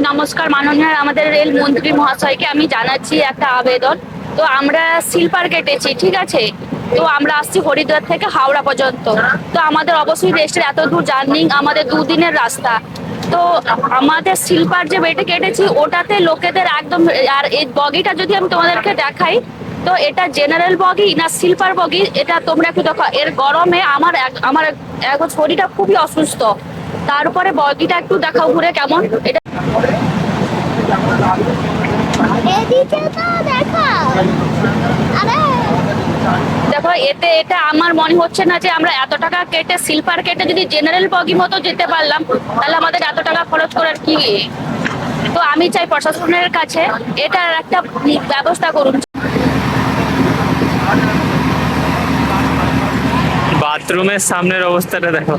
নমস্কার, মাননীয় আমাদের রেল মন্ত্রী মহাশয়কে আমি জানাচ্ছি একটা আবেদন। তো আমরা স্লিপার কেটেছি, ঠিক আছে। তো আমরা আসছি হরিদ্বার থেকে হাওড়া পর্যন্ত। তো আমাদের অবশ্যই রেস্টের এত দূর জার্নি, আমাদের দুদিনের রাস্তা। তো আমাদের স্লিপার যে বেডে কেটেছি ওটাতে লোকেদের একদম, আর এই বগিটা যদি আমি তোমাদেরকে দেখাই, তো এটা জেনারেল বগি না স্লিপার বগি, এটা তোমরা একটু দেখো। এর গরমে আমার এখন শরীরটা খুবই অসুস্থ। তারপরে বগিটা একটু দেখাও ঘুরে কেমন এটা। এদিকে তো দেখাও। আরে দেখো, এতে এটা আমার মনে হচ্ছে না যে আমরা এত টাকা কেটে স্লিপার কেটে যদি জেনারেল বগি মতো যেতে পারলাম, তাহলে আমাদের এত টাকা খরচ করার কি। তো আমি চাই প্রশাসনের কাছে এটার একটা ব্যবস্থা করুন। বাথরুমের সামনের অবস্থাটা দেখো।